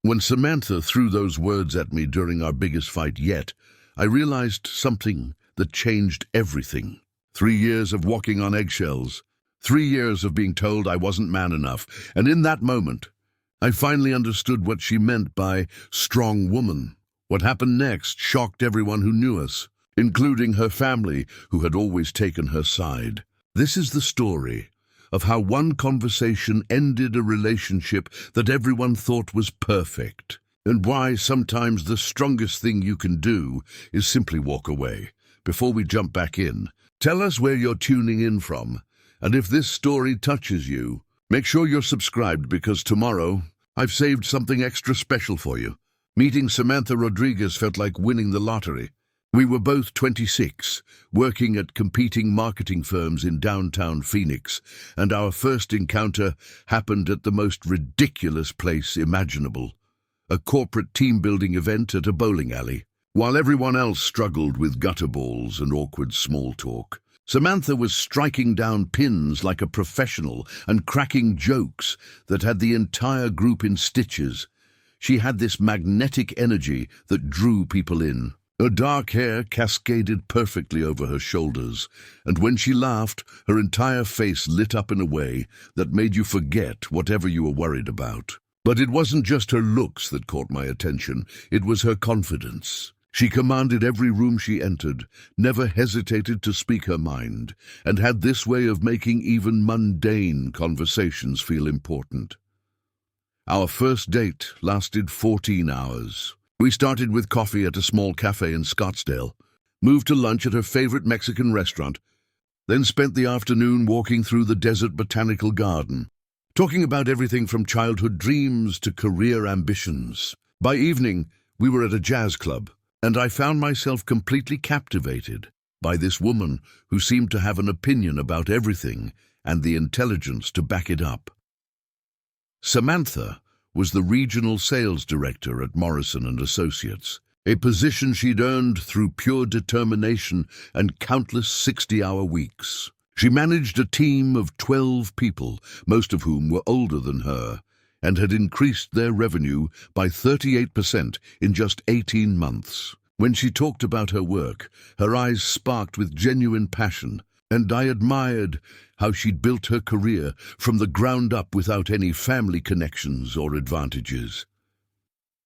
When Samantha threw those words at me during our biggest fight yet, I realized something that changed everything. 3 years of walking on eggshells, 3 years of being told I wasn't man enough, and in that moment, I finally understood what she meant by strong woman. What happened next shocked everyone who knew us, including her family, who had always taken her side. This is the story of how one conversation ended a relationship that everyone thought was perfect, and why sometimes the strongest thing you can do is simply walk away. Before we jump back in, tell us where you're tuning in from, and if this story touches you, make sure you're subscribed because tomorrow I've saved something extra special for you. Meeting Samantha Rodriguez felt like winning the lottery. We were both 26, working at competing marketing firms in downtown Phoenix, and our first encounter happened at the most ridiculous place imaginable, a corporate team-building event at a bowling alley. While everyone else struggled with gutter balls and awkward small talk, Samantha was striking down pins like a professional and cracking jokes that had the entire group in stitches. She had this magnetic energy that drew people in. Her dark hair cascaded perfectly over her shoulders, and when she laughed, her entire face lit up in a way that made you forget whatever you were worried about. But it wasn't just her looks that caught my attention, it was her confidence. She commanded every room she entered, never hesitated to speak her mind, and had this way of making even mundane conversations feel important. Our first date lasted 14 hours. We started with coffee at a small cafe in Scottsdale, moved to lunch at her favorite Mexican restaurant, then spent the afternoon walking through the desert botanical garden, talking about everything from childhood dreams to career ambitions. By evening, we were at a jazz club, and I found myself completely captivated by this woman who seemed to have an opinion about everything and the intelligence to back it up. Samantha was the regional sales director at Morrison & Associates, a position she'd earned through pure determination and countless 60-hour weeks. She managed a team of 12 people, most of whom were older than her, and had increased their revenue by 38% in just 18 months. When she talked about her work, her eyes sparked with genuine passion, and I admired how she'd built her career from the ground up without any family connections or advantages.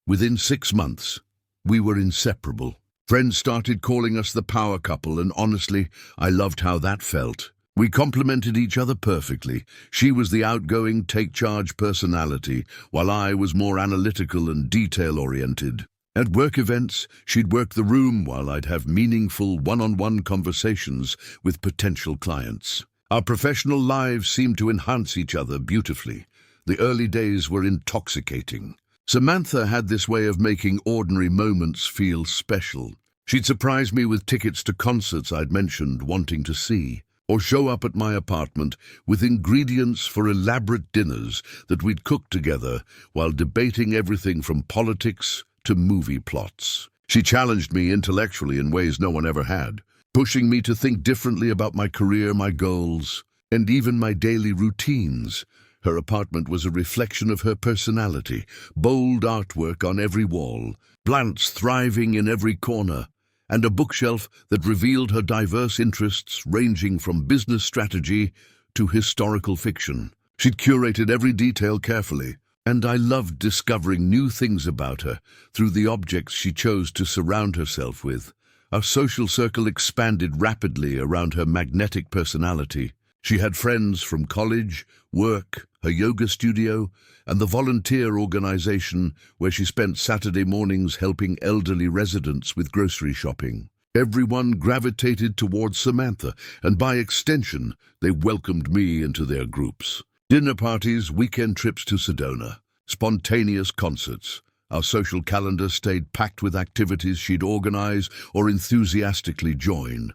Within 6 months, we were inseparable. Friends started calling us the power couple, and honestly, I loved how that felt. We complemented each other perfectly. She was the outgoing, take-charge personality, while I was more analytical and detail-oriented. At work events, she'd work the room while I'd have meaningful one-on-one conversations with potential clients. Our professional lives seemed to enhance each other beautifully. The early days were intoxicating. Samantha had this way of making ordinary moments feel special. She'd surprise me with tickets to concerts I'd mentioned wanting to see, or show up at my apartment with ingredients for elaborate dinners that we'd cook together while debating everything from politics to movie plots. She challenged me intellectually in ways no one ever had, pushing me to think differently about my career, my goals, and even my daily routines. Her apartment was a reflection of her personality, bold artwork on every wall, plants thriving in every corner, and a bookshelf that revealed her diverse interests ranging from business strategy to historical fiction. She'd curated every detail carefully, and I loved discovering new things about her through the objects she chose to surround herself with. Our social circle expanded rapidly around her magnetic personality. She had friends from college, work, her yoga studio, and the volunteer organization where she spent Saturday mornings helping elderly residents with grocery shopping. Everyone gravitated towards Samantha, and by extension, they welcomed me into their groups. Dinner parties, weekend trips to Sedona, spontaneous concerts. Our social calendar stayed packed with activities she'd organize or enthusiastically join.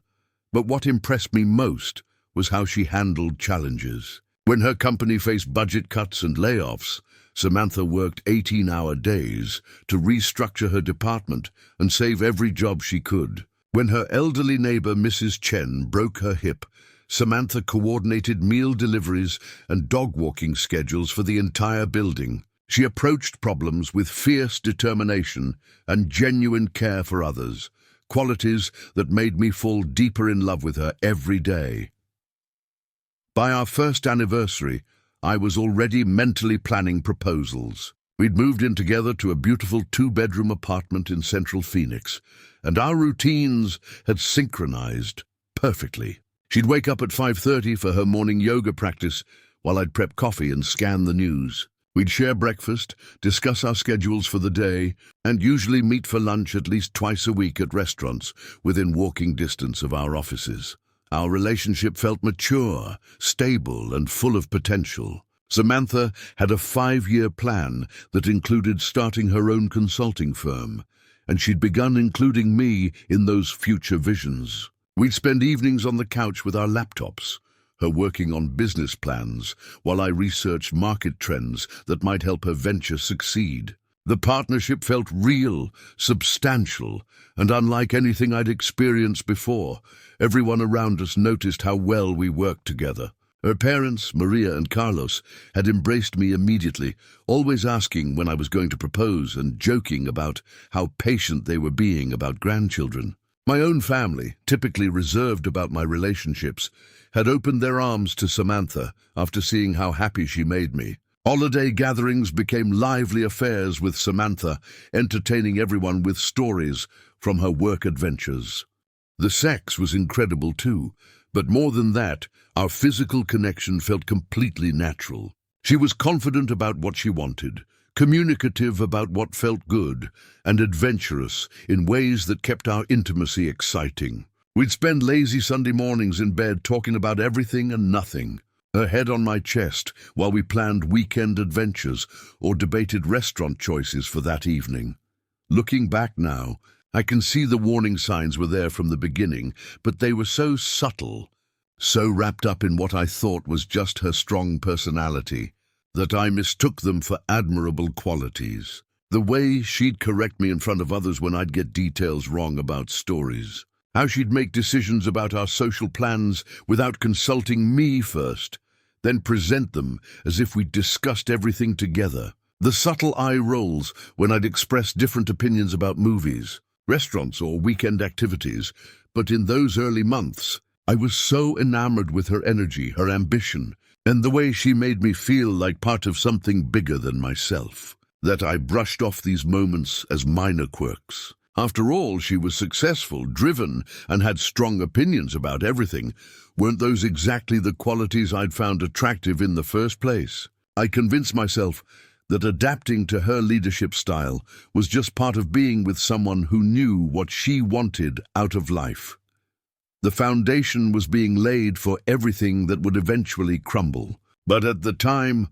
But what impressed me most was how she handled challenges. When her company faced budget cuts and layoffs, Samantha worked 18-hour days to restructure her department and save every job she could. When her elderly neighbor, Mrs. Chen, broke her hip, Samantha coordinated meal deliveries and dog walking schedules for the entire building. She approached problems with fierce determination and genuine care for others, qualities that made me fall deeper in love with her every day. By our first anniversary, I was already mentally planning proposals. We'd moved in together to a beautiful two-bedroom apartment in central Phoenix, and our routines had synchronized perfectly. She'd wake up at 5:30 for her morning yoga practice while I'd prep coffee and scan the news. We'd share breakfast, discuss our schedules for the day, and usually meet for lunch at least twice a week at restaurants within walking distance of our offices. Our relationship felt mature, stable, and full of potential. Samantha had a 5-year plan that included starting her own consulting firm, and she'd begun including me in those future visions. We'd spend evenings on the couch with our laptops, her working on business plans while I researched market trends that might help her venture succeed. The partnership felt real, substantial, and unlike anything I'd experienced before. Everyone around us noticed how well we worked together. Her parents, Maria and Carlos, had embraced me immediately, always asking when I was going to propose and joking about how patient they were being about grandchildren. My own family, typically reserved about my relationships, had opened their arms to Samantha after seeing how happy she made me. Holiday gatherings became lively affairs with Samantha, entertaining everyone with stories from her work adventures. The sex was incredible too, but more than that, our physical connection felt completely natural. She was confident about what she wanted, communicative about what felt good, and adventurous in ways that kept our intimacy exciting. We'd spend lazy Sunday mornings in bed talking about everything and nothing, her head on my chest while we planned weekend adventures or debated restaurant choices for that evening. Looking back now, I can see the warning signs were there from the beginning, but they were so subtle, so wrapped up in what I thought was just her strong personality, that I mistook them for admirable qualities. The way she'd correct me in front of others when I'd get details wrong about stories. How she'd make decisions about our social plans without consulting me first, then present them as if we'd discussed everything together. The subtle eye rolls when I'd express different opinions about movies, restaurants, or weekend activities, but in those early months, I was so enamored with her energy, her ambition, and the way she made me feel like part of something bigger than myself, that I brushed off these moments as minor quirks. After all, she was successful, driven, and had strong opinions about everything. Weren't those exactly the qualities I'd found attractive in the first place? I convinced myself that adapting to her leadership style was just part of being with someone who knew what she wanted out of life. The foundation was being laid for everything that would eventually crumble. But at the time,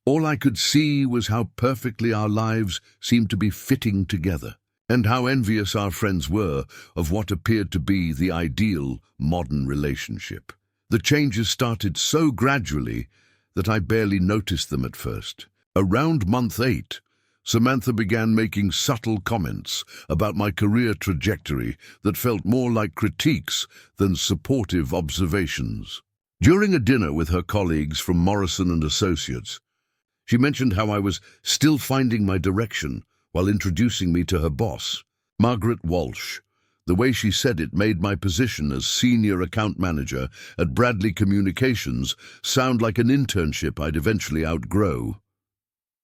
all I could see was how perfectly our lives seemed to be fitting together, and how envious our friends were of what appeared to be the ideal modern relationship. The changes started so gradually that I barely noticed them at first. Around month 8, Samantha began making subtle comments about my career trajectory that felt more like critiques than supportive observations. During a dinner with her colleagues from Morrison and Associates, she mentioned how I was still finding my direction while introducing me to her boss, Margaret Walsh. The way she said it made my position as senior account manager at Bradley Communications sound like an internship I'd eventually outgrow.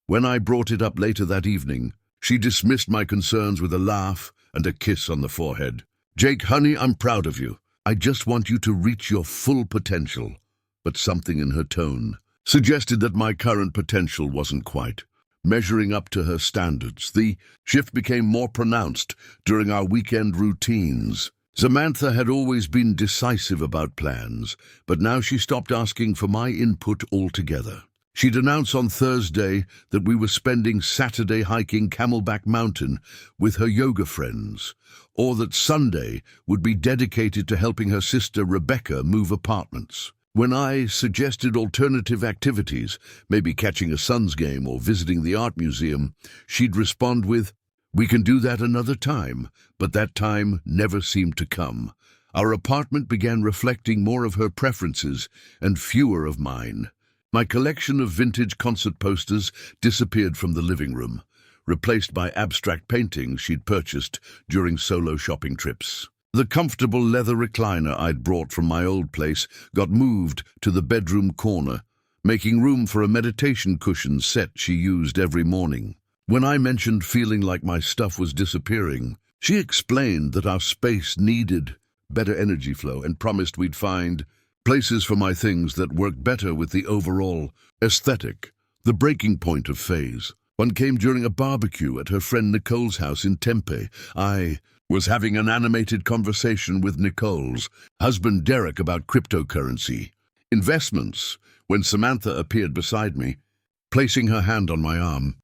When I brought it up later that evening, she dismissed my concerns with a laugh and a kiss on the forehead. "Jake, honey, I'm proud of you. I just want you to reach your full potential." But something in her tone suggested that my current potential wasn't quite measuring up to her standards. The shift became more pronounced during our weekend routines. Samantha had always been decisive about plans, but now she stopped asking for my input altogether. She'd announce on Thursday that we were spending Saturday hiking Camelback Mountain with her yoga friends, or that Sunday would be dedicated to helping her sister Rebecca move apartments. When I suggested alternative activities, maybe catching a Suns game or visiting the art museum, she'd respond with, "We can do that another time," but that time never seemed to come. Our apartment began reflecting more of her preferences and fewer of mine. My collection of vintage concert posters disappeared from the living room, replaced by abstract paintings she'd purchased during solo shopping trips. The comfortable leather recliner I'd brought from my old place got moved to the bedroom corner, making room for a meditation cushion set she used every morning. When I mentioned feeling like my stuff was disappearing, she explained that our space needed better energy flow and promised we'd find places for my things that worked better with the overall aesthetic. The breaking point of phase one came during a barbecue at her friend Nicole's house in Tempe. I was having an animated conversation with Nicole's husband Derek about cryptocurrency investments when Samantha appeared beside me, placing her hand on my arm.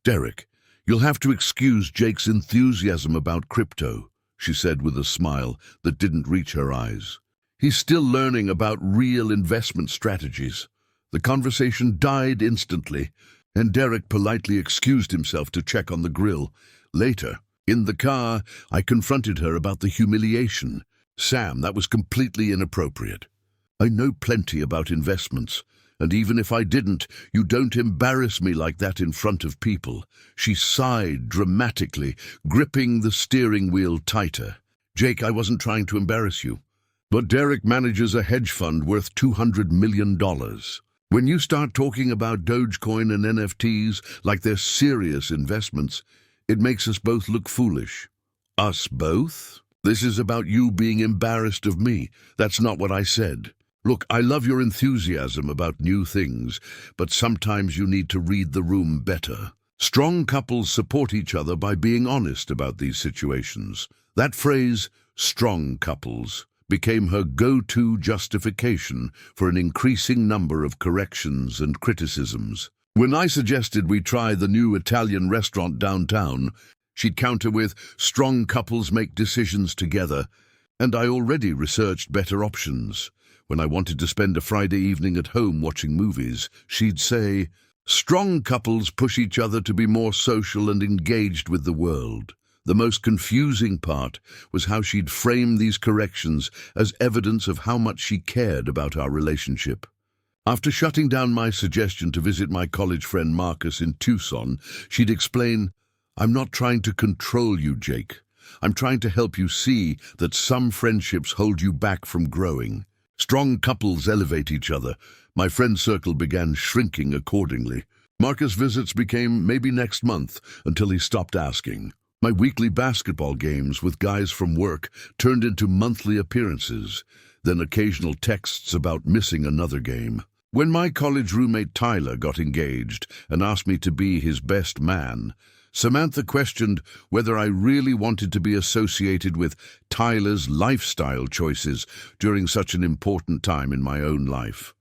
"Derek, you'll have to excuse Jake's enthusiasm about crypto," she said with a smile that didn't reach her eyes. "He's still learning about real investment strategies." The conversation died instantly, and Derek politely excused himself to check on the grill. Later, in the car, I confronted her about the humiliation. "Sam, that was completely inappropriate. I know plenty about investments, and even if I didn't, you don't embarrass me like that in front of people." She sighed dramatically, gripping the steering wheel tighter. "Jake, I wasn't trying to embarrass you. But Derek manages a hedge fund worth $200 million. When you start talking about Dogecoin and NFTs like they're serious investments, it makes us both look foolish." "Us both? This is about you being embarrassed of me. That's not what I said. Look, I love your enthusiasm about new things, but sometimes you need to read the room better. Strong couples support each other by being honest about these situations." That phrase, strong couples, became her go-to justification for an increasing number of corrections and criticisms. When I suggested we try the new Italian restaurant downtown, she'd counter with, "Strong couples make decisions together," and I already researched better options. When I wanted to spend a Friday evening at home watching movies, she'd say, "Strong couples push each other to be more social and engaged with the world." The most confusing part was how she'd frame these corrections as evidence of how much she cared about our relationship. After shutting down my suggestion to visit my college friend Marcus in Tucson, she'd explain, "I'm not trying to control you, Jake. I'm trying to help you see that some friendships hold you back from growing. Strong couples elevate each other." My friend circle began shrinking accordingly. Marcus' visits became maybe next month until he stopped asking. My weekly basketball games with guys from work turned into monthly appearances, then occasional texts about missing another game. When my college roommate Tyler got engaged and asked me to be his best man, Samantha questioned whether I really wanted to be associated with Tyler's lifestyle choices during such an important time in my own life.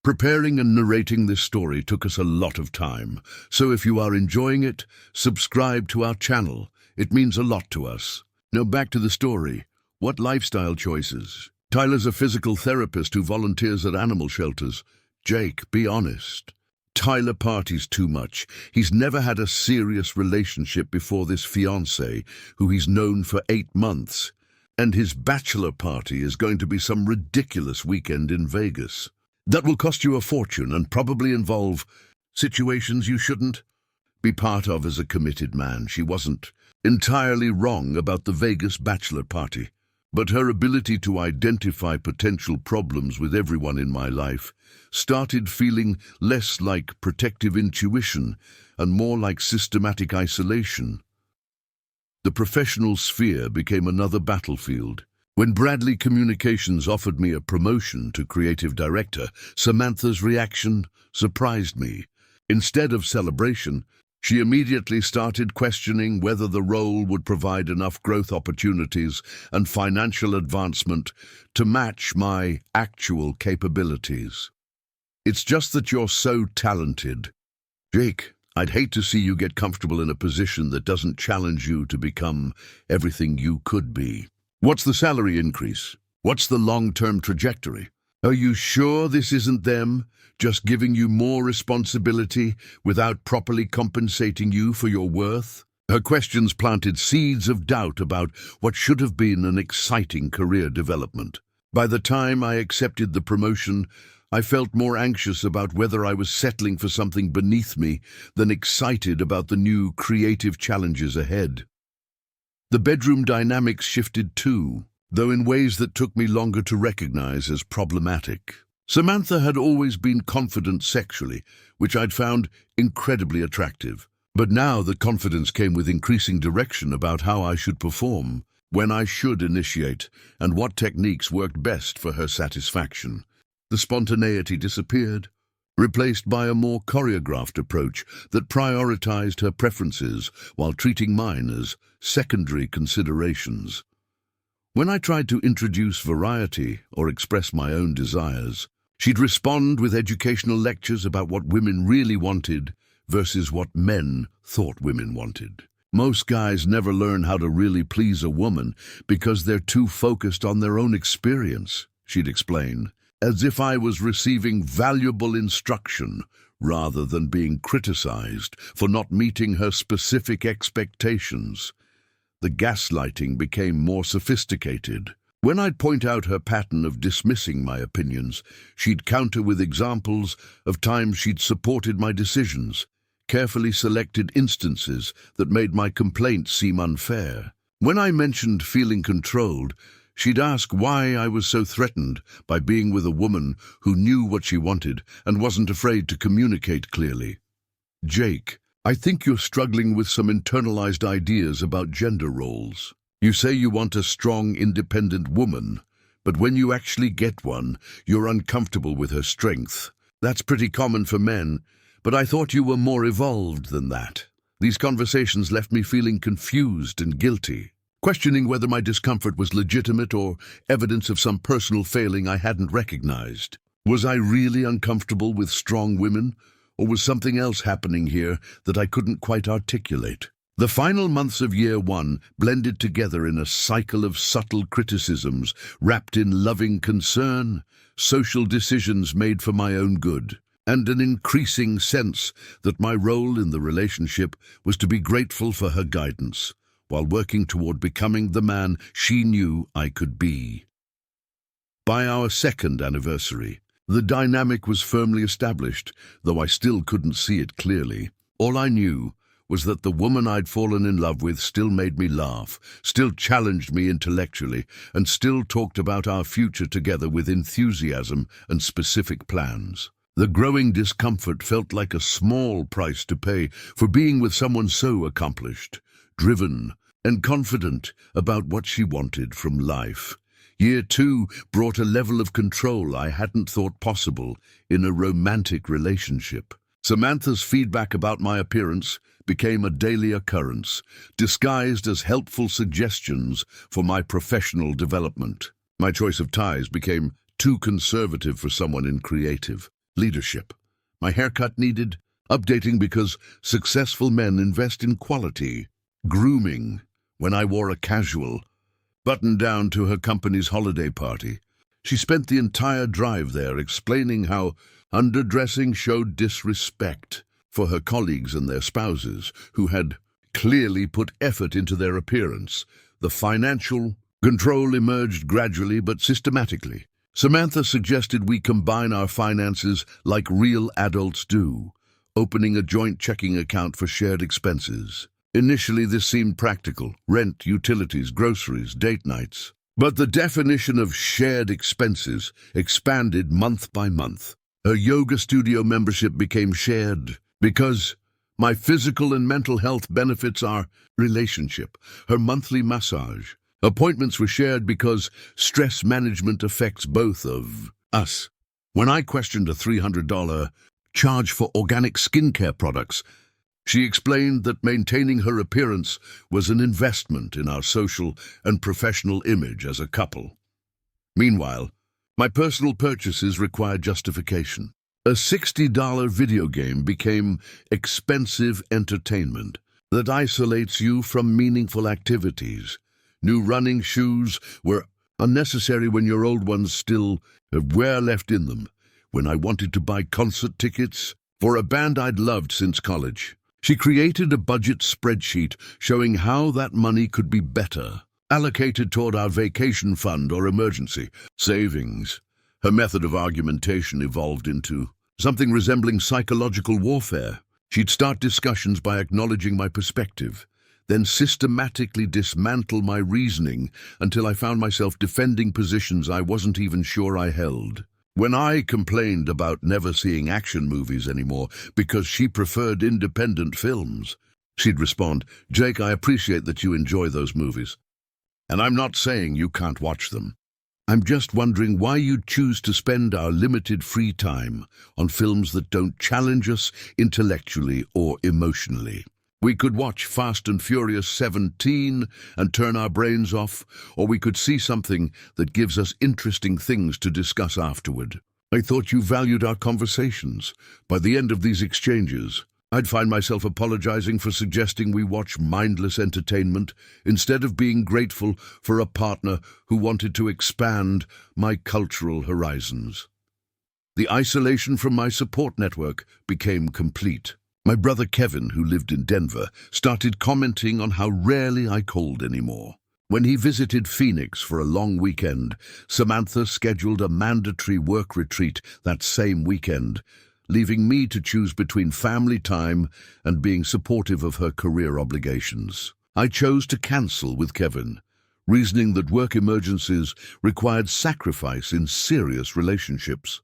Preparing and narrating this story took us a lot of time, so if you are enjoying it, subscribe to our channel. It means a lot to us. Now back to the story. What lifestyle choices? Tyler's a physical therapist who volunteers at animal shelters. Jake, be honest. Tyler parties too much. He's never had a serious relationship before this fiancée, who he's known for 8 months. And his bachelor party is going to be some ridiculous weekend in Vegas. That will cost you a fortune and probably involve situations you shouldn't be part of as a committed man. She wasn't entirely wrong about the Vegas bachelor party, but her ability to identify potential problems with everyone in my life started feeling less like protective intuition and more like systematic isolation. The professional sphere became another battlefield. When Bradley Communications offered me a promotion to creative director, Samantha's reaction surprised me. Instead of celebration, she immediately started questioning whether the role would provide enough growth opportunities and financial advancement to match my actual capabilities. "It's just that you're so talented. Jake, I'd hate to see you get comfortable in a position that doesn't challenge you to become everything you could be. What's the salary increase? What's the long-term trajectory? Are you sure this isn't them just giving you more responsibility without properly compensating you for your worth?" Her questions planted seeds of doubt about what should have been an exciting career development. By the time I accepted the promotion, I felt more anxious about whether I was settling for something beneath me than excited about the new creative challenges ahead. The bedroom dynamics shifted too, though in ways that took me longer to recognize as problematic. Samantha had always been confident sexually, which I'd found incredibly attractive. But now the confidence came with increasing direction about how I should perform, when I should initiate, and what techniques worked best for her satisfaction. The spontaneity disappeared, replaced by a more choreographed approach that prioritized her preferences while treating mine as secondary considerations. When I tried to introduce variety or express my own desires, she'd respond with educational lectures about what women really wanted versus what men thought women wanted. Most guys never learn how to really please a woman because they're too focused on their own experience, she'd explain, as if I was receiving valuable instruction rather than being criticized for not meeting her specific expectations. The gaslighting became more sophisticated. When I'd point out her pattern of dismissing my opinions, she'd counter with examples of times she'd supported my decisions, carefully selected instances that made my complaints seem unfair. When I mentioned feeling controlled, she'd ask why I was so threatened by being with a woman who knew what she wanted and wasn't afraid to communicate clearly. Jake, I think you're struggling with some internalized ideas about gender roles. You say you want a strong, independent woman, but when you actually get one, you're uncomfortable with her strength. That's pretty common for men, but I thought you were more evolved than that. These conversations left me feeling confused and guilty, questioning whether my discomfort was legitimate or evidence of some personal failing I hadn't recognized. Was I really uncomfortable with strong women, or was something else happening here that I couldn't quite articulate? The final months of year one blended together in a cycle of subtle criticisms wrapped in loving concern, social decisions made for my own good, and an increasing sense that my role in the relationship was to be grateful for her guidance, while working toward becoming the man she knew I could be. By our second anniversary, the dynamic was firmly established, though I still couldn't see it clearly. All I knew was that the woman I'd fallen in love with still made me laugh, still challenged me intellectually, and still talked about our future together with enthusiasm and specific plans. The growing discomfort felt like a small price to pay for being with someone so accomplished, driven, and confident about what she wanted from life. Year two brought a level of control I hadn't thought possible in a romantic relationship. Samantha's feedback about my appearance became a daily occurrence, disguised as helpful suggestions for my professional development. My choice of ties became too conservative for someone in creative leadership. My haircut needed updating because successful men invest in quality. Grooming, when I wore a casual button-down to her company's holiday party. She spent the entire drive there explaining how underdressing showed disrespect for her colleagues and their spouses, who had clearly put effort into their appearance. The financial control emerged gradually but systematically. Samantha suggested we combine our finances like real adults do, opening a joint checking account for shared expenses. Initially, this seemed practical: rent, utilities, groceries, date nights. But the definition of shared expenses expanded month by month. Her yoga studio membership became shared because my physical and mental health benefits our relationship. Her monthly massage appointments were shared because stress management affects both of us. When I questioned a $300 charge for organic skincare products, she explained that maintaining her appearance was an investment in our social and professional image as a couple. Meanwhile, my personal purchases required justification. A $60 video game became expensive entertainment that isolates you from meaningful activities. New running shoes were unnecessary when your old ones still have wear left in them. When I wanted to buy concert tickets for a band I'd loved since college, she created a budget spreadsheet showing how that money could be better allocated toward our vacation fund or emergency savings. Her method of argumentation evolved into something resembling psychological warfare. She'd start discussions by acknowledging my perspective, then systematically dismantle my reasoning until I found myself defending positions I wasn't even sure I held. When I complained about never seeing action movies anymore because she preferred independent films, she'd respond, "Jake, I appreciate that you enjoy those movies. And I'm not saying you can't watch them. I'm just wondering why you'd choose to spend our limited free time on films that don't challenge us intellectually or emotionally. We could watch Fast and Furious 17 and turn our brains off, or we could see something that gives us interesting things to discuss afterward. I thought you valued our conversations. By the end of these exchanges, I'd find myself apologizing for suggesting we watch mindless entertainment instead of being grateful for a partner who wanted to expand my cultural horizons. The isolation from my support network became complete. My brother Kevin, who lived in Denver, started commenting on how rarely I called anymore. When he visited Phoenix for a long weekend, Samantha scheduled a mandatory work retreat that same weekend, leaving me to choose between family time and being supportive of her career obligations. I chose to cancel with Kevin, reasoning that work emergencies required sacrifice in serious relationships.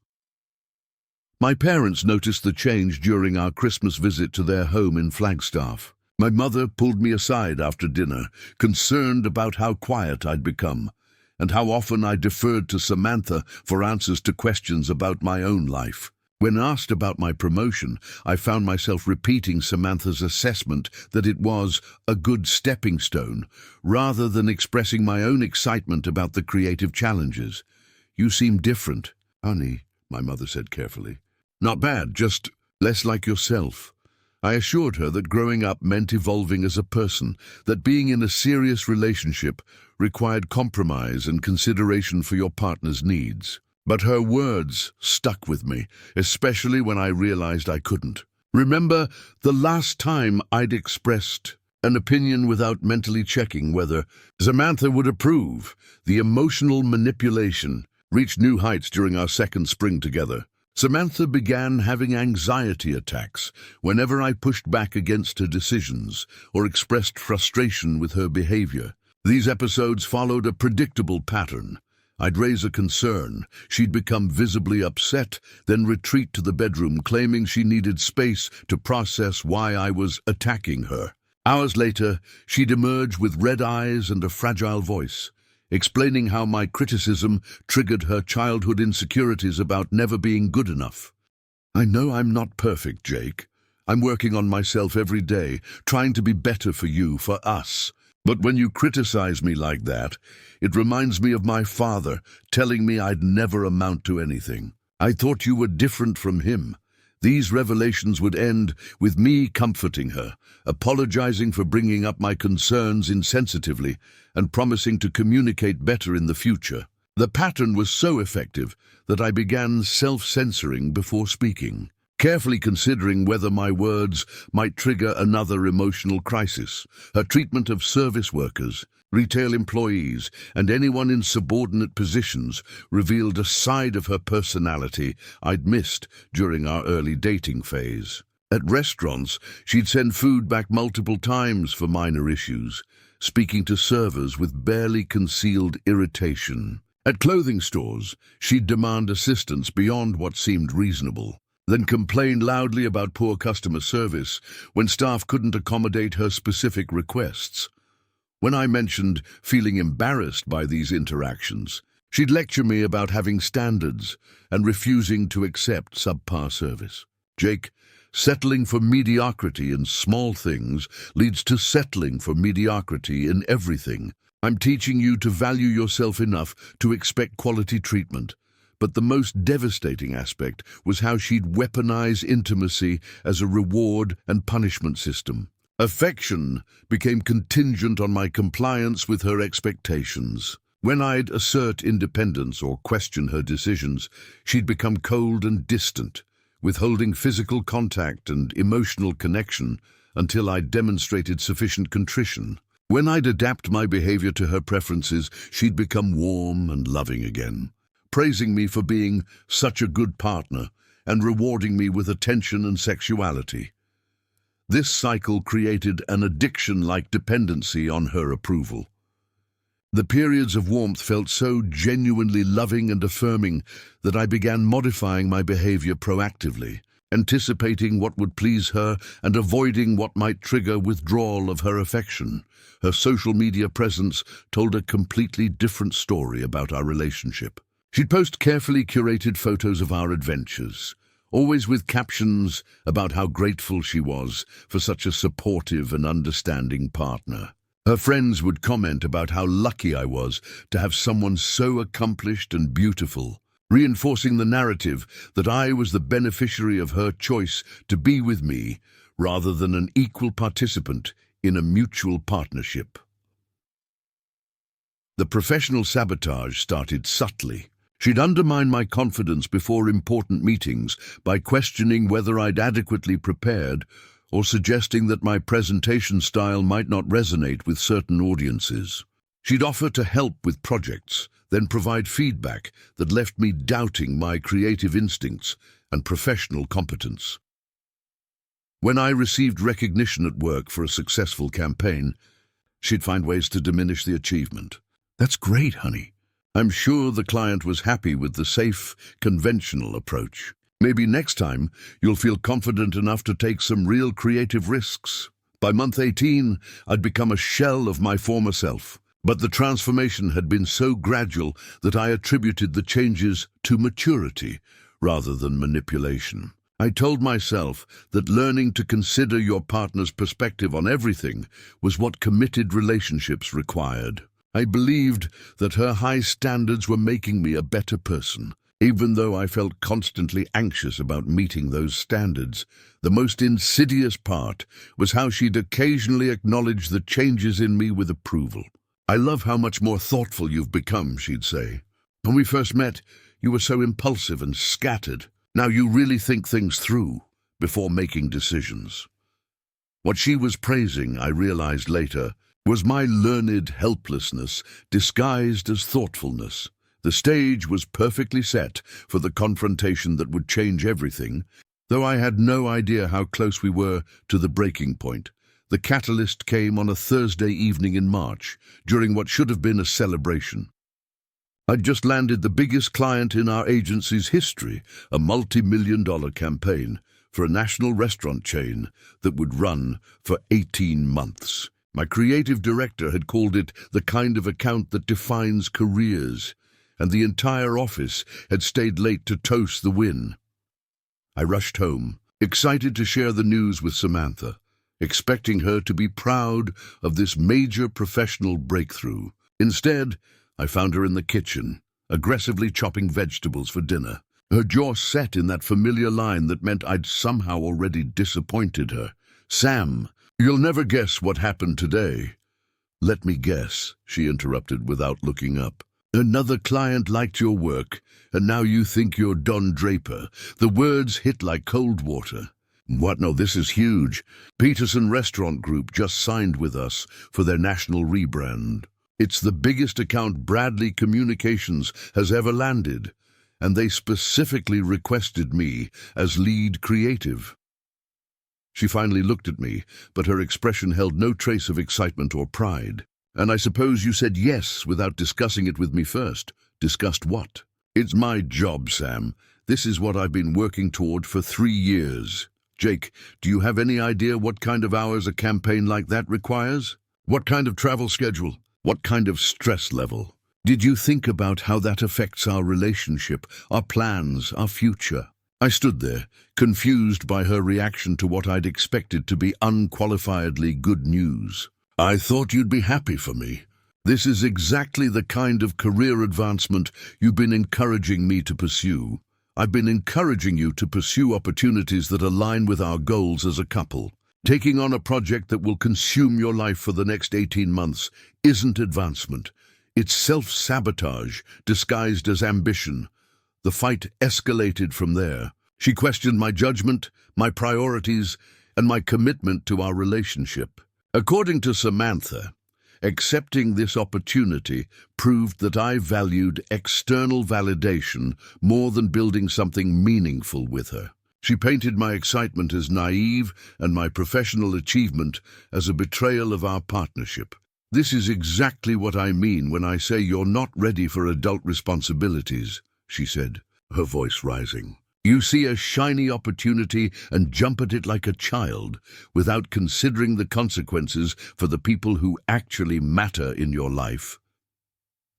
My parents noticed the change during our Christmas visit to their home in Flagstaff. My mother pulled me aside after dinner, concerned about how quiet I'd become, and how often I deferred to Samantha for answers to questions about my own life. When asked about my promotion, I found myself repeating Samantha's assessment that it was a good stepping stone, rather than expressing my own excitement about the creative challenges. "You seem different, honey," my mother said carefully. "Not bad, just less like yourself." I assured her that growing up meant evolving as a person, that being in a serious relationship required compromise and consideration for your partner's needs. But her words stuck with me, especially when I realized I couldn't. Remember the last time I'd expressed an opinion without mentally checking whether Samantha would approve? The emotional manipulation reached new heights during our second spring together. Samantha began having anxiety attacks whenever I pushed back against her decisions or expressed frustration with her behavior. These episodes followed a predictable pattern. I'd raise a concern, she'd become visibly upset, then retreat to the bedroom claiming she needed space to process why I was attacking her. Hours later, she'd emerge with red eyes and a fragile voice, explaining how my criticism triggered her childhood insecurities about never being good enough. "I know I'm not perfect, Jake. I'm working on myself every day, trying to be better for you, for us. But when you criticize me like that, it reminds me of my father telling me I'd never amount to anything. I thought you were different from him." These revelations would end with me comforting her, apologizing for bringing up my concerns insensitively, and promising to communicate better in the future. The pattern was so effective that I began self-censoring before speaking, carefully considering whether my words might trigger another emotional crisis. Her treatment of service workers, retail employees, and anyone in subordinate positions revealed a side of her personality I'd missed during our early dating phase. At restaurants, she'd send food back multiple times for minor issues, speaking to servers with barely concealed irritation. At clothing stores, she'd demand assistance beyond what seemed reasonable, then complain loudly about poor customer service when staff couldn't accommodate her specific requests. When I mentioned feeling embarrassed by these interactions, she'd lecture me about having standards and refusing to accept subpar service. "Jake, settling for mediocrity in small things leads to settling for mediocrity in everything. I'm teaching you to value yourself enough to expect quality treatment." But the most devastating aspect was how she'd weaponize intimacy as a reward and punishment system. Affection became contingent on my compliance with her expectations. When I'd assert independence or question her decisions, she'd become cold and distant, withholding physical contact and emotional connection until I'd demonstrated sufficient contrition. When I'd adapt my behavior to her preferences, she'd become warm and loving again. praising me for being such a good partner and rewarding me with attention and sexuality. This cycle created an addiction-like dependency on her approval. The periods of warmth felt so genuinely loving and affirming that I began modifying my behavior proactively, anticipating what would please her and avoiding what might trigger withdrawal of her affection. Her social media presence told a completely different story about our relationship. She'd post carefully curated photos of our adventures, always with captions about how grateful she was for such a supportive and understanding partner. Her friends would comment about how lucky I was to have someone so accomplished and beautiful, reinforcing the narrative that I was the beneficiary of her choice to be with me rather than an equal participant in a mutual partnership. The professional sabotage started subtly. She'd undermine my confidence before important meetings by questioning whether I'd adequately prepared or suggesting that my presentation style might not resonate with certain audiences. She'd offer to help with projects, then provide feedback that left me doubting my creative instincts and professional competence. When I received recognition at work for a successful campaign, she'd find ways to diminish the achievement. "That's great, honey. I'm sure the client was happy with the safe, conventional approach. Maybe next time you'll feel confident enough to take some real creative risks." By month 18, I'd become a shell of my former self, but the transformation had been so gradual that I attributed the changes to maturity rather than manipulation. I told myself that learning to consider your partner's perspective on everything was what committed relationships required. I believed that her high standards were making me a better person. Even though I felt constantly anxious about meeting those standards, the most insidious part was how she'd occasionally acknowledge the changes in me with approval. "I love how much more thoughtful you've become," she'd say. "When we first met, you were so impulsive and scattered. Now you really think things through before making decisions." What she was praising, I realized later, was my learned helplessness disguised as thoughtfulness. The stage was perfectly set for the confrontation that would change everything, though I had no idea how close we were to the breaking point. The catalyst came on a Thursday evening in March, during what should have been a celebration. I'd just landed the biggest client in our agency's history, a multi-million-dollar campaign for a national restaurant chain that would run for 18 months. My creative director had called it the kind of account that defines careers, and the entire office had stayed late to toast the win. I rushed home, excited to share the news with Samantha, expecting her to be proud of this major professional breakthrough. Instead, I found her in the kitchen, aggressively chopping vegetables for dinner. Her jaw set in that familiar line that meant I'd somehow already disappointed her. "Sam, you'll never guess what happened today." "Let me guess," she interrupted without looking up. "Another client liked your work, and now you think you're Don Draper." The words hit like cold water. "What? No, this is huge. Peterson Restaurant Group just signed with us for their national rebrand. It's the biggest account Bradley Communications has ever landed, and they specifically requested me as lead creative." She finally looked at me, but her expression held no trace of excitement or pride. "And I suppose you said yes without discussing it with me first." "Discussed what?" "It's my job, Sam. This is what I've been working toward for 3 years. Jake, do you have any idea what kind of hours a campaign like that requires? What kind of travel schedule? What kind of stress level? Did you think about how that affects our relationship, our plans, our future?" I stood there, confused by her reaction to what I'd expected to be unqualifiedly good news. "I thought you'd be happy for me. This is exactly the kind of career advancement you've been encouraging me to pursue. I've been encouraging you to pursue opportunities that align with our goals as a couple. Taking on a project that will consume your life for the next 18 months isn't advancement. It's self-sabotage disguised as ambition." The fight escalated from there. She questioned my judgment, my priorities, and my commitment to our relationship. According to Samantha, Accepting this opportunity proved that I valued external validation more than building something meaningful with her. She painted my excitement as naive and my professional achievement as a betrayal of our partnership. "This is exactly what I mean when I say you're not ready for adult responsibilities," she said, her voice rising. "You see a shiny opportunity and jump at it like a child, without considering the consequences for the people who actually matter in your life.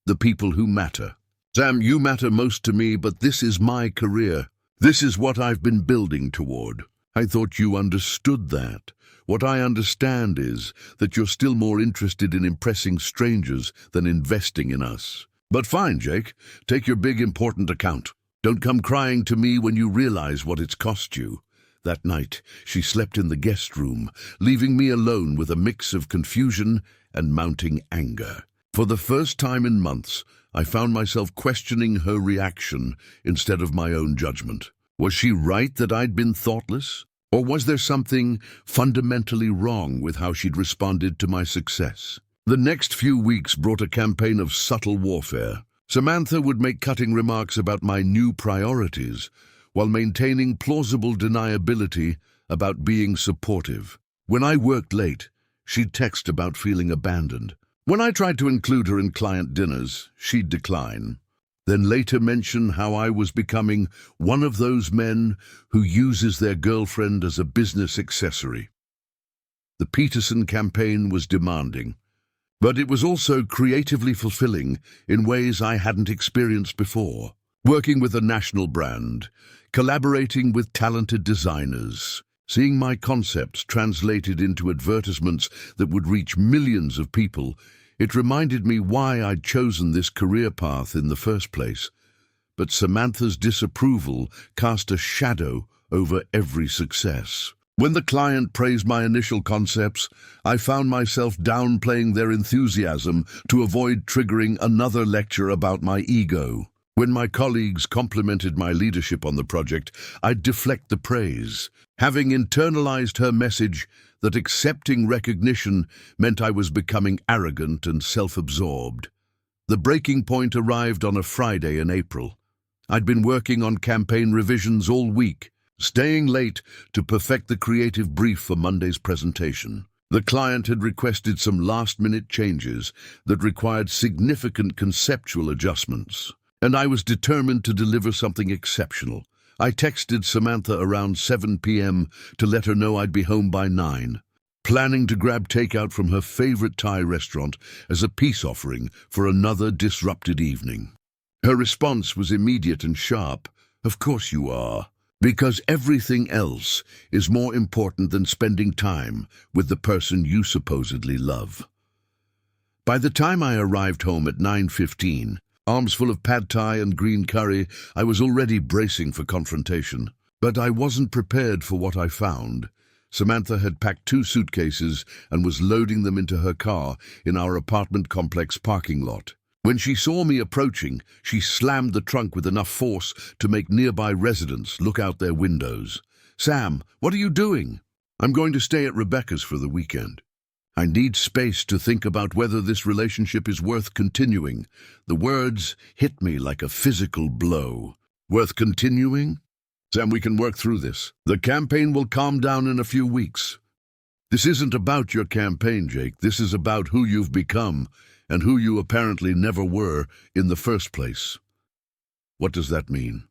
The people who matter. Sam, you matter most to me, but this is my career. This is what I've been building toward. I thought you understood that. What I understand is that you're still more interested in impressing strangers than investing in us. But fine, Jake, take your big important account. Don't come crying to me when you realize what it's cost you." That night, she slept in the guest room, leaving me alone with a mix of confusion and mounting anger. For the first time in months, I found myself questioning her reaction instead of my own judgment. Was she right that I'd been thoughtless? Or was there something fundamentally wrong with how she'd responded to my success? The next few weeks brought a campaign of subtle warfare. Samantha would make cutting remarks about my new priorities, while maintaining plausible deniability about being supportive. When I worked late, she'd text about feeling abandoned. When I tried to include her in client dinners, she'd decline, then later mention how I was becoming one of those men who uses their girlfriend as a business accessory. The Peterson campaign was demanding, but it was also creatively fulfilling in ways I hadn't experienced before. Working with a national brand, collaborating with talented designers, seeing my concepts translated into advertisements that would reach millions of people, it reminded me why I'd chosen this career path in the first place. But Samantha's disapproval cast a shadow over every success. When the client praised my initial concepts, I found myself downplaying their enthusiasm to avoid triggering another lecture about my ego. When my colleagues complimented my leadership on the project, I'd deflect the praise, having internalized her message that accepting recognition meant I was becoming arrogant and self-absorbed. The breaking point arrived on a Friday in April. I'd been working on campaign revisions all week, staying late to perfect the creative brief for Monday's presentation. The client had requested some last-minute changes that required significant conceptual adjustments, and I was determined to deliver something exceptional. I texted Samantha around 7 p.m. to let her know I'd be home by 9, planning to grab takeout from her favorite Thai restaurant as a peace offering for another disrupted evening. Her response was immediate and sharp. "Of course you are, because everything else is more important than spending time with the person you supposedly love." By the time I arrived home at 9:15, arms full of pad thai and green curry, I was already bracing for confrontation. But I wasn't prepared for what I found. Samantha had packed 2 suitcases and was loading them into her car in our apartment complex parking lot. When she saw me approaching, she slammed the trunk with enough force to make nearby residents look out their windows. "Sam, what are you doing?" "I'm going to stay at Rebecca's for the weekend. I need space to think about whether this relationship is worth continuing." The words hit me like a physical blow. "Worth continuing? Sam, we can work through this. The campaign will calm down in a few weeks." "This isn't about your campaign, Jake. This is about who you've become and who you apparently never were in the first place." "What does that mean?"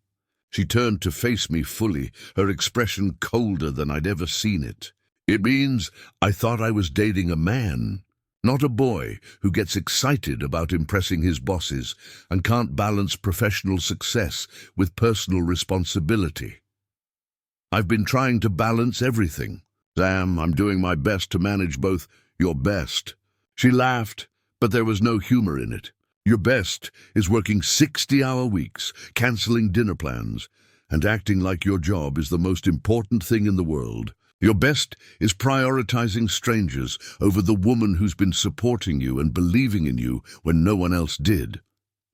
She turned to face me fully, her expression colder than I'd ever seen it. "It means I thought I was dating a man, not a boy who gets excited about impressing his bosses and can't balance professional success with personal responsibility. I've been trying to balance everything. Sam, I'm doing my best to manage both your best." She laughed, but there was no humor in it. "Your best is working 60-hour weeks, canceling dinner plans, and acting like your job is the most important thing in the world. Your best is prioritizing strangers over the woman who's been supporting you and believing in you when no one else did.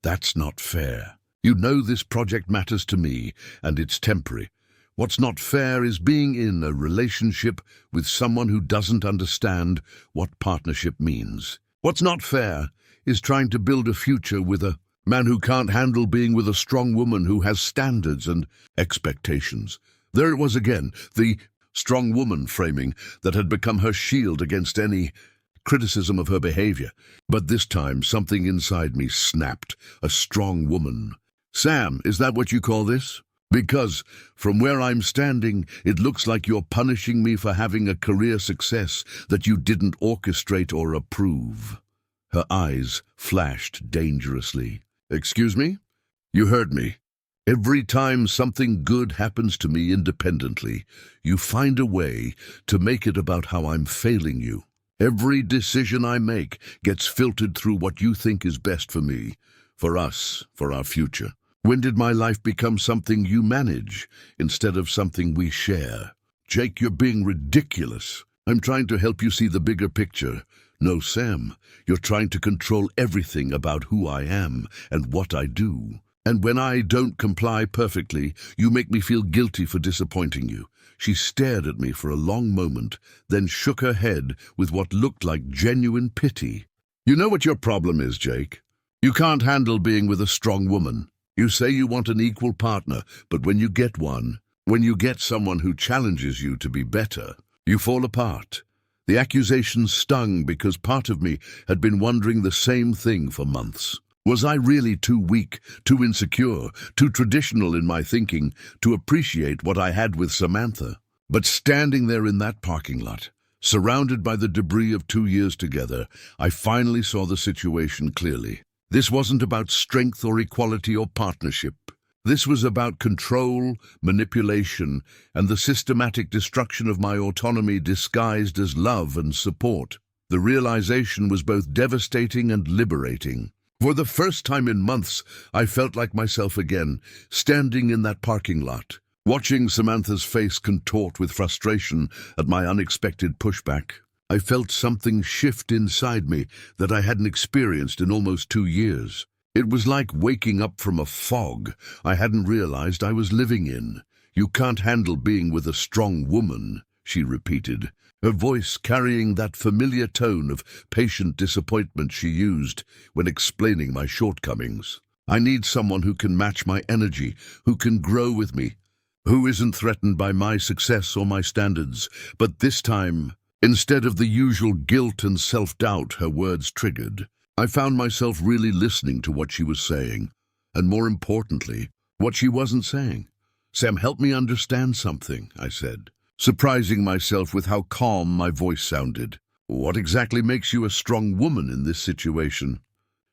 That's not fair. You know this project matters to me, and it's temporary. What's not fair is being in a relationship with someone who doesn't understand what partnership means. What's not fair is trying to build a future with a man who can't handle being with a strong woman who has standards and expectations. There it was again, the strong woman framing that had become her shield against any criticism of her behavior. But this time, something inside me snapped. A strong woman. Sam, is that what you call this? Because, from where I'm standing, it looks like you're punishing me for having a career success that you didn't orchestrate or approve. Her eyes flashed dangerously. Excuse me? You heard me. Every time something good happens to me independently, you find a way to make it about how I'm failing you. Every decision I make gets filtered through what you think is best for me, for us, for our future. When did my life become something you manage instead of something we share? Jake, you're being ridiculous. I'm trying to help you see the bigger picture. No, Sam, you're trying to control everything about who I am and what I do. And when I don't comply perfectly, you make me feel guilty for disappointing you. She stared at me for a long moment, then shook her head with what looked like genuine pity. You know what your problem is, Jake? You can't handle being with a strong woman. You say you want an equal partner, but when you get one, when you get someone who challenges you to be better, you fall apart. The accusations stung because part of me had been wondering the same thing for months. Was I really too weak, too insecure, too traditional in my thinking to appreciate what I had with Samantha? But standing there in that parking lot, surrounded by the debris of 2 years together, I finally saw the situation clearly. This wasn't about strength or equality or partnership. This was about control, manipulation, and the systematic destruction of my autonomy disguised as love and support. The realization was both devastating and liberating. For the first time in months, I felt like myself again, standing in that parking lot, watching Samantha's face contort with frustration at my unexpected pushback. I felt something shift inside me that I hadn't experienced in almost 2 years. It was like waking up from a fog I hadn't realized I was living in. You can't handle being with a strong woman, she repeated, her voice carrying that familiar tone of patient disappointment she used when explaining my shortcomings. I need someone who can match my energy, who can grow with me, who isn't threatened by my success or my standards. But this time, instead of the usual guilt and self-doubt her words triggered, I found myself really listening to what she was saying, and more importantly, what she wasn't saying. Sam, help me understand something, I said, surprising myself with how calm my voice sounded. What exactly makes you a strong woman in this situation?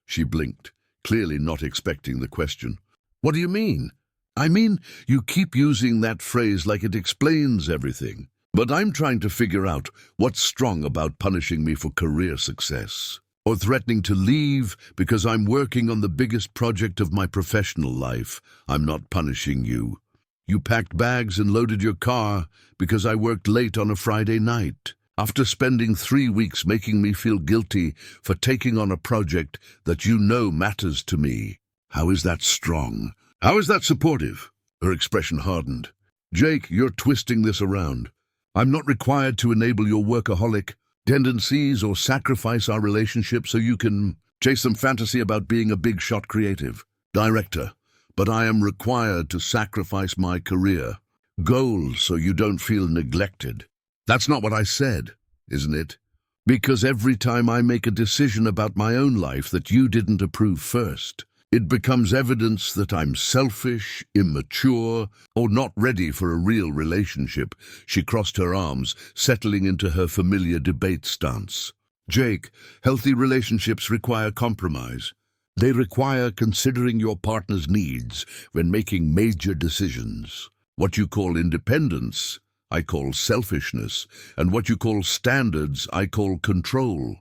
She blinked, clearly not expecting the question. What do you mean? I mean, you keep using that phrase like it explains everything. But I'm trying to figure out what's strong about punishing me for career success, or threatening to leave because I'm working on the biggest project of my professional life. I'm not punishing you. You packed bags and loaded your car because I worked late on a Friday night, after spending 3 weeks making me feel guilty for taking on a project that you know matters to me. How is that strong? How is that supportive? Her expression hardened. Jake, you're twisting this around. I'm not required to enable your workaholic tendencies or sacrifice our relationship so you can chase some fantasy about being a big-shot creative director. But I am required to sacrifice my career goals so you don't feel neglected. That's not what I said, isn't it? Because every time I make a decision about my own life that you didn't approve first, it becomes evidence that I'm selfish, immature, or not ready for a real relationship. She crossed her arms, settling into her familiar debate stance. Jake, healthy relationships require compromise. They require considering your partner's needs when making major decisions. What you call independence, I call selfishness, and what you call standards, I call control.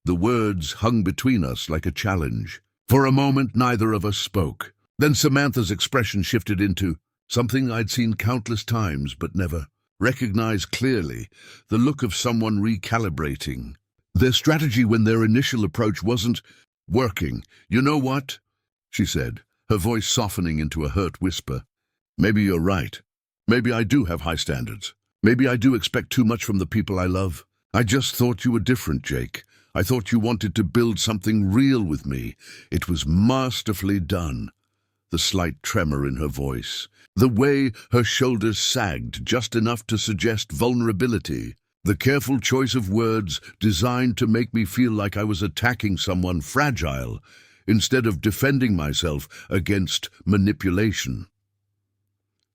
The words hung between us like a challenge. For a moment, neither of us spoke. Then Samantha's expression shifted into something I'd seen countless times but never recognized clearly, the look of someone recalibrating. Their strategy when their initial approach wasn't working. You know what? She said, her voice softening into a hurt whisper. Maybe you're right. Maybe I do have high standards. Maybe I do expect too much from the people I love. I just thought you were different, Jake. I thought you wanted to build something real with me. It was masterfully done." The slight tremor in her voice, the way her shoulders sagged just enough to suggest vulnerability, the careful choice of words designed to make me feel like I was attacking someone fragile instead of defending myself against manipulation.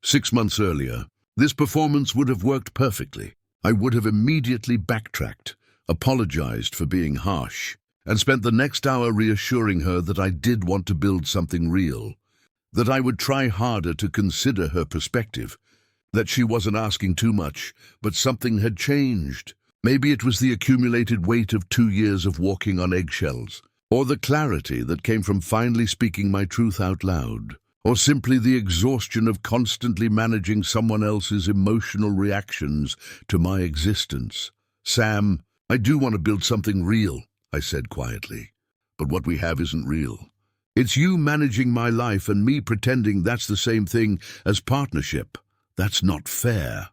6 months earlier, this performance would have worked perfectly. I would have immediately backtracked, apologized for being harsh, and spent the next hour reassuring her that I did want to build something real, that I would try harder to consider her perspective, that she wasn't asking too much, but something had changed. Maybe it was the accumulated weight of 2 years of walking on eggshells, or the clarity that came from finally speaking my truth out loud, or simply the exhaustion of constantly managing someone else's emotional reactions to my existence. "Sam, I do want to build something real," I said quietly, "but what we have isn't real. It's you managing my life and me pretending that's the same thing as partnership. That's not fair.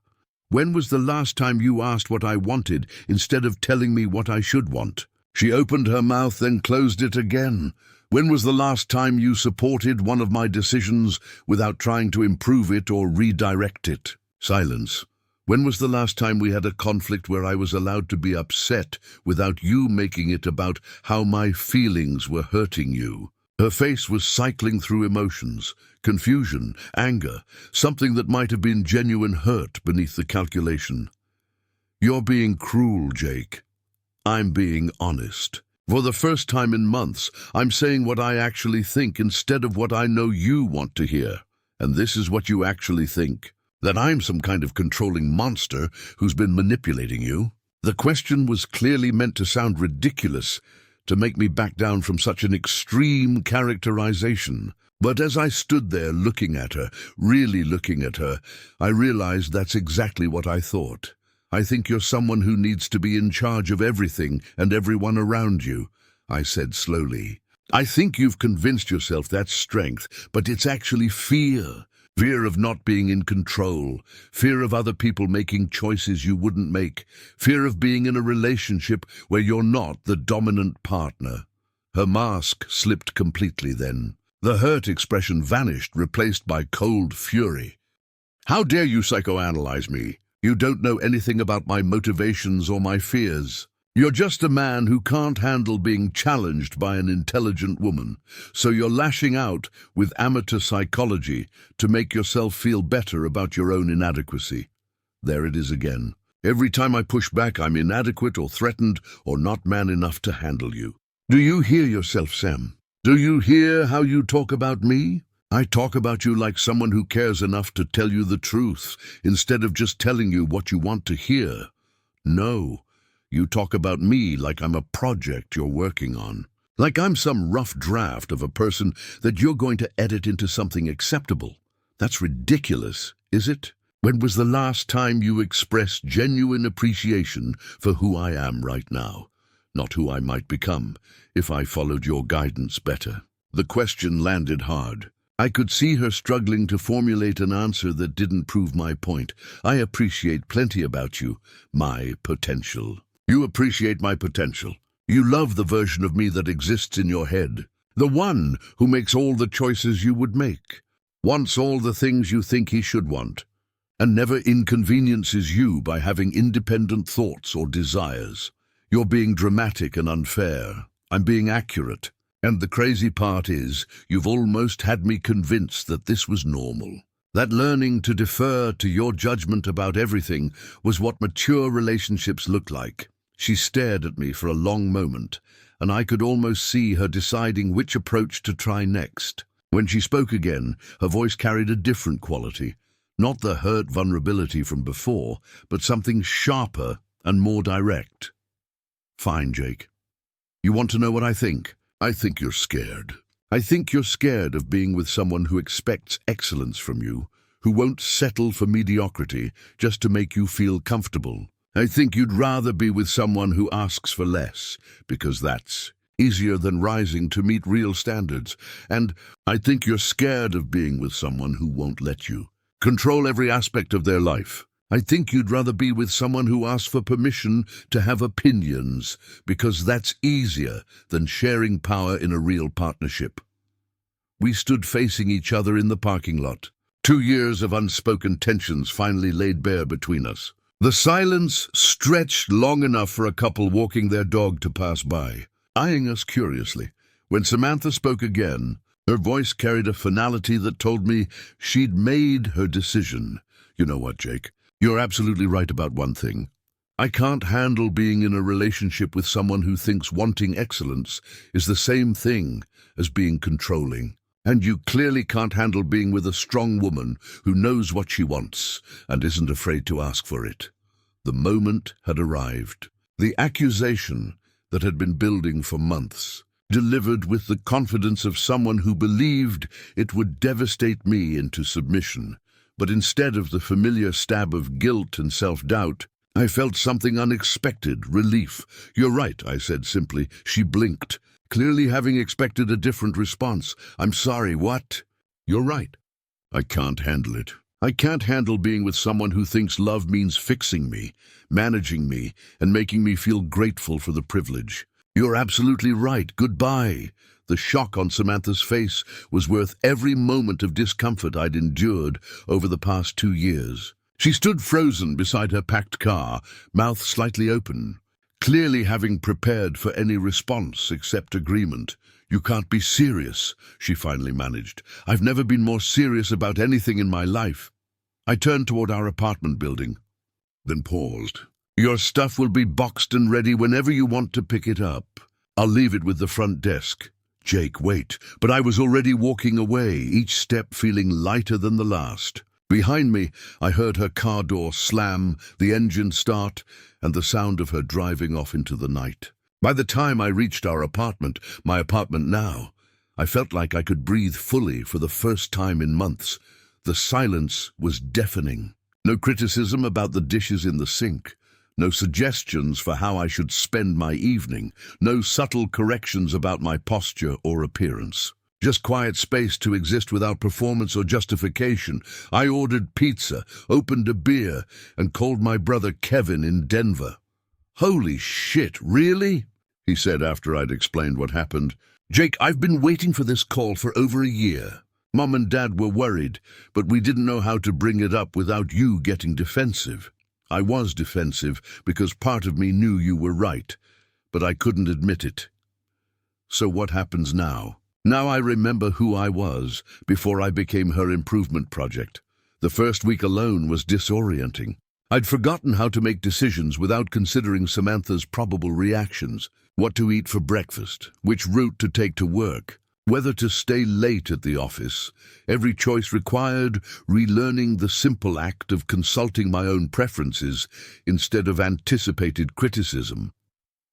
When was the last time you asked what I wanted instead of telling me what I should want?" She opened her mouth, then closed it again. "When was the last time you supported one of my decisions without trying to improve it or redirect it?" Silence. "When was the last time we had a conflict where I was allowed to be upset without you making it about how my feelings were hurting you?" Her face was cycling through emotions, confusion, anger, something that might have been genuine hurt beneath the calculation. "You're being cruel, Jake. I'm being honest. For the first time in months, I'm saying what I actually think instead of what I know you want to hear. And this is what you actually think: that I'm some kind of controlling monster who's been manipulating you." The question was clearly meant to sound ridiculous, to make me back down from such an extreme characterization. But as I stood there looking at her, really looking at her, I realized that's exactly what I thought. "I think you're someone who needs to be in charge of everything and everyone around you," I said slowly. "I think you've convinced yourself that's strength, but it's actually fear. Fear of not being in control, fear of other people making choices you wouldn't make, fear of being in a relationship where you're not the dominant partner." Her mask slipped completely then. The hurt expression vanished, replaced by cold fury. "How dare you psychoanalyze me? You don't know anything about my motivations or my fears. You're just a man who can't handle being challenged by an intelligent woman, so you're lashing out with amateur psychology to make yourself feel better about your own inadequacy." There it is again. Every time I push back, I'm inadequate or threatened or not man enough to handle you. Do you hear yourself, Sam? Do you hear how you talk about me? I talk about you like someone who cares enough to tell you the truth, instead of just telling you what you want to hear. No, you talk about me like I'm a project you're working on, like I'm some rough draft of a person that you're going to edit into something acceptable. That's ridiculous, is it? When was the last time you expressed genuine appreciation for who I am right now, not who I might become if I followed your guidance better? The question landed hard. I could see her struggling to formulate an answer that didn't prove my point. "I appreciate plenty about you, my potential." You appreciate my potential. You love the version of me that exists in your head, the one who makes all the choices you would make, wants all the things you think he should want, and never inconveniences you by having independent thoughts or desires. You're being dramatic and unfair. I'm being accurate. And the crazy part is, you've almost had me convinced that this was normal. That learning to defer to your judgment about everything was what mature relationships look like. She stared at me for a long moment, and I could almost see her deciding which approach to try next. When she spoke again, her voice carried a different quality. Not the hurt vulnerability from before, but something sharper and more direct. "Fine, Jake. You want to know what I think? I think you're scared. I think you're scared of being with someone who expects excellence from you, who won't settle for mediocrity just to make you feel comfortable. I think you'd rather be with someone who asks for less, because that's easier than rising to meet real standards. And I think you're scared of being with someone who won't let you control every aspect of their life. I think you'd rather be with someone who asks for permission to have opinions, because that's easier than sharing power in a real partnership. We stood facing each other in the parking lot. 2 years of unspoken tensions finally laid bare between us. The silence stretched long enough for a couple walking their dog to pass by, eyeing us curiously. When Samantha spoke again, her voice carried a finality that told me she'd made her decision. You know what, Jake? You're absolutely right about one thing. I can't handle being in a relationship with someone who thinks wanting excellence is the same thing as being controlling. And you clearly can't handle being with a strong woman who knows what she wants and isn't afraid to ask for it. The moment had arrived. The accusation that had been building for months, delivered with the confidence of someone who believed it would devastate me into submission. But instead of the familiar stab of guilt and self-doubt, I felt something unexpected, relief. "You're right," I said simply. She blinked, clearly having expected a different response. "I'm sorry, what?" "You're right. I can't handle it. I can't handle being with someone who thinks love means fixing me, managing me, and making me feel grateful for the privilege." "You're absolutely right. Goodbye." The shock on Samantha's face was worth every moment of discomfort I'd endured over the past 2 years. She stood frozen beside her packed car, mouth slightly open, clearly having prepared for any response except agreement. "You can't be serious," she finally managed. "I've never been more serious about anything in my life." I turned toward our apartment building, then paused. "Your stuff will be boxed and ready whenever you want to pick it up. I'll leave it with the front desk." "Jake, wait." But I was already walking away, each step feeling lighter than the last. Behind me, I heard her car door slam, the engine start, and the sound of her driving off into the night. By the time I reached our apartment, my apartment now, I felt like I could breathe fully for the first time in months. The silence was deafening. No criticism about the dishes in the sink. No suggestions for how I should spend my evening. No subtle corrections about my posture or appearance. Just quiet space to exist without performance or justification. I ordered pizza, opened a beer, and called my brother Kevin in Denver. "Holy shit, really?" he said after I'd explained what happened. "Jake, I've been waiting for this call for over a year. Mom and Dad were worried, but we didn't know how to bring it up without you getting defensive. I was defensive because part of me knew you were right, but I couldn't admit it. So what happens now? Now I remember who I was before I became her improvement project. The first week alone was disorienting. I'd forgotten how to make decisions without considering Samantha's probable reactions. What to eat for breakfast, which route to take to work, whether to stay late at the office. Every choice required relearning the simple act of consulting my own preferences instead of anticipated criticism.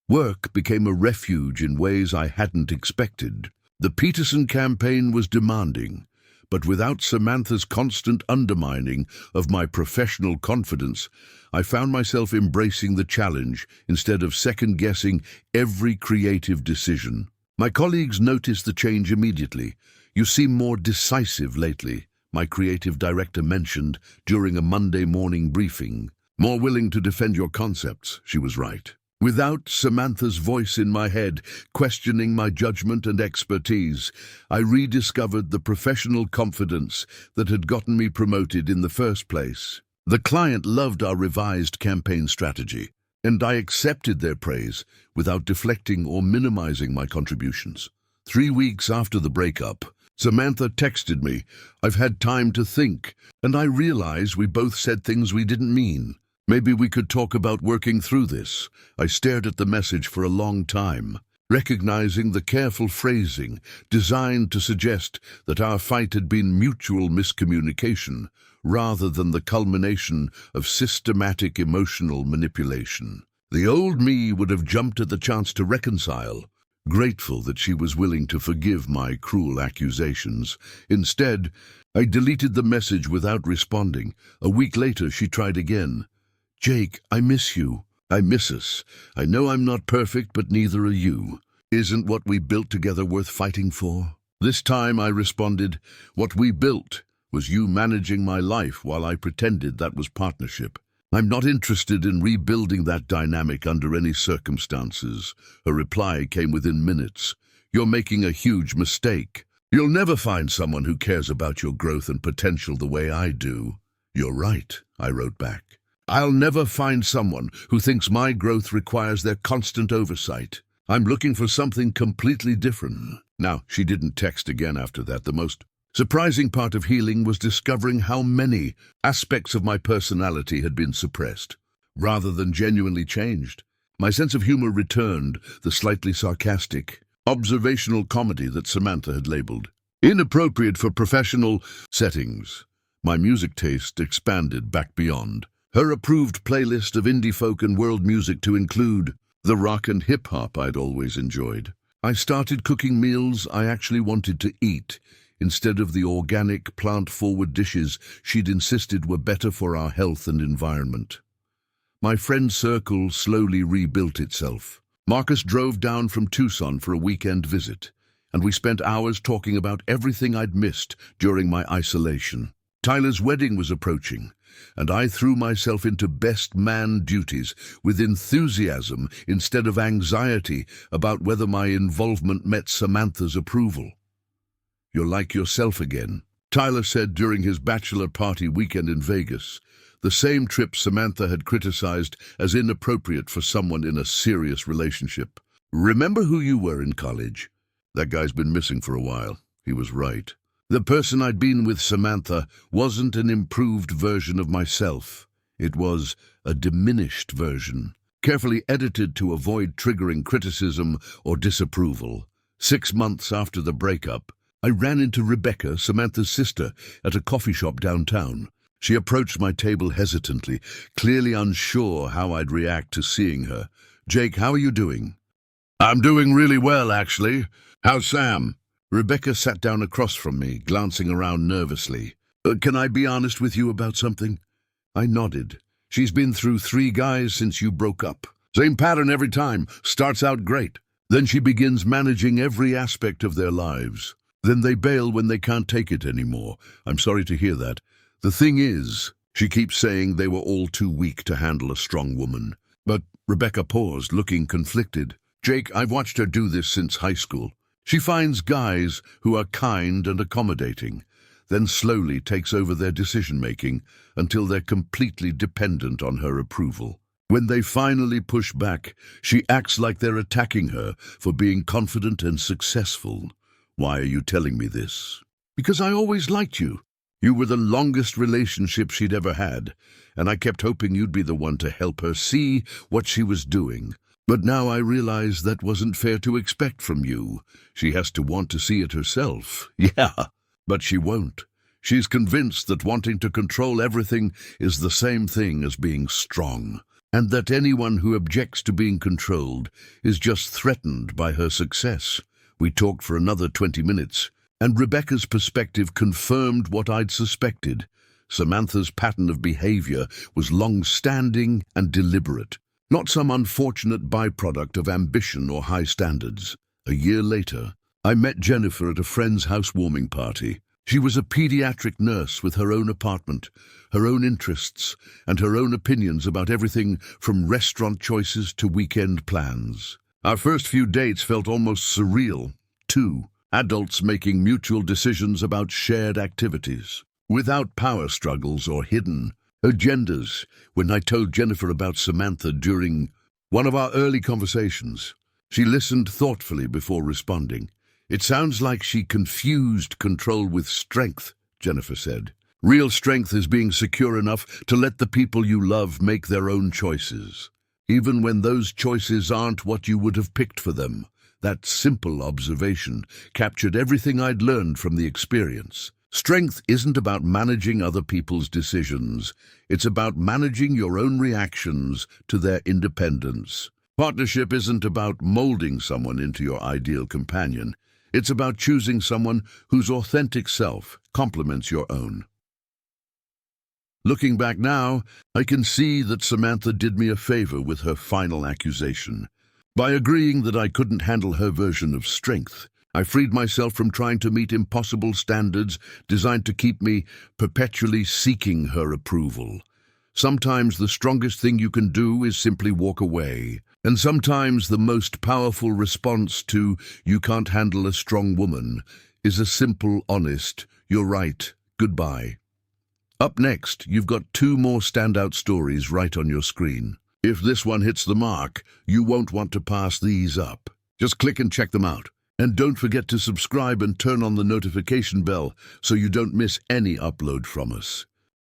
Work became a refuge in ways I hadn't expected. The Peterson campaign was demanding, but without Samantha's constant undermining of my professional confidence, I found myself embracing the challenge instead of second-guessing every creative decision. My colleagues noticed the change immediately. "You seem more decisive lately," my creative director mentioned during a Monday morning briefing. "More willing to defend your concepts," she was right. Without Samantha's voice in my head, questioning my judgment and expertise, I rediscovered the professional confidence that had gotten me promoted in the first place. The client loved our revised campaign strategy, and I accepted their praise without deflecting or minimizing my contributions. 3 weeks after the breakup, Samantha texted me, "I've had time to think, and I realize we both said things we didn't mean. Maybe we could talk about working through this." I stared at the message for a long time, recognizing the careful phrasing designed to suggest that our fight had been mutual miscommunication rather than the culmination of systematic emotional manipulation. The old me would have jumped at the chance to reconcile, grateful that she was willing to forgive my cruel accusations. Instead, I deleted the message without responding. A week later, she tried again. "Jake, I miss you. I miss us. I know I'm not perfect, but neither are you. Isn't what we built together worth fighting for?" This time I responded, "What we built was you managing my life while I pretended that was partnership." I'm not interested in rebuilding that dynamic under any circumstances. Her reply came within minutes. You're making a huge mistake. You'll never find someone who cares about your growth and potential the way I do. You're right, I wrote back. I'll never find someone who thinks my growth requires their constant oversight. I'm looking for something completely different. Now, she didn't text again after that. The most surprising part of healing was discovering how many aspects of my personality had been suppressed, rather than genuinely changed. My sense of humor returned, the slightly sarcastic, observational comedy that Samantha had labeled inappropriate for professional settings. My music taste expanded back beyond her approved playlist of indie folk and world music to include the rock and hip-hop I'd always enjoyed. I started cooking meals I actually wanted to eat, instead of the organic, plant-forward dishes she'd insisted were better for our health and environment. My friend circle slowly rebuilt itself. Marcus drove down from Tucson for a weekend visit, and we spent hours talking about everything I'd missed during my isolation. Tyler's wedding was approaching, and I threw myself into best man duties with enthusiasm instead of anxiety about whether my involvement met Samantha's approval. You're like yourself again, Tyler said during his bachelor party weekend in Vegas, the same trip Samantha had criticized as inappropriate for someone in a serious relationship. Remember who you were in college? That guy's been missing for a while. He was right. The person I'd been with, Samantha, wasn't an improved version of myself. It was a diminished version, carefully edited to avoid triggering criticism or disapproval. 6 months after the breakup, I ran into Rebecca, Samantha's sister, at a coffee shop downtown. She approached my table hesitantly, clearly unsure how I'd react to seeing her. "Jake, how are you doing?" "I'm doing really well, actually. How's Sam?" Rebecca sat down across from me, glancing around nervously. Can I be honest with you about something?" I nodded. "She's been through 3 guys since you broke up. Same pattern every time. Starts out great. Then she begins managing every aspect of their lives. Then they bail when they can't take it anymore. I'm sorry to hear that. The thing is, she keeps saying they were all too weak to handle a strong woman." But Rebecca paused, looking conflicted. "Jake, I've watched her do this since high school. She finds guys who are kind and accommodating, then slowly takes over their decision-making until they're completely dependent on her approval. When they finally push back, she acts like they're attacking her for being confident and successful. Why are you telling me this?" "Because I always liked you. You were the longest relationship she'd ever had, and I kept hoping you'd be the one to help her see what she was doing. But now I realize that wasn't fair to expect from you. She has to want to see it herself." "Yeah, but she won't. She's convinced that wanting to control everything is the same thing as being strong, and that anyone who objects to being controlled is just threatened by her success." We talked for another 20 minutes, and Rebecca's perspective confirmed what I'd suspected. Samantha's pattern of behavior was long-standing and deliberate, not some unfortunate byproduct of ambition or high standards. A year later, I met Jennifer at a friend's housewarming party. She was a pediatric nurse with her own apartment, her own interests, and her own opinions about everything from restaurant choices to weekend plans. Our first few dates felt almost surreal. 2 adults making mutual decisions about shared activities, without power struggles or hidden agendas. When I told Jennifer about Samantha during one of our early conversations, she listened thoughtfully before responding. "It sounds like she confused control with strength," Jennifer said. "Real strength is being secure enough to let the people you love make their own choices, even when those choices aren't what you would have picked for them." That simple observation captured everything I'd learned from the experience. Strength isn't about managing other people's decisions. It's about managing your own reactions to their independence. Partnership isn't about molding someone into your ideal companion. It's about choosing someone whose authentic self complements your own. Looking back now, I can see that Samantha did me a favor with her final accusation. By agreeing that I couldn't handle her version of strength, I freed myself from trying to meet impossible standards designed to keep me perpetually seeking her approval. Sometimes the strongest thing you can do is simply walk away. And sometimes the most powerful response to "you can't handle a strong woman" is a simple, honest, "you're right, goodbye." Up next, you've got two more standout stories right on your screen. If this one hits the mark, you won't want to pass these up. Just click and check them out. And don't forget to subscribe and turn on the notification bell so you don't miss any upload from us.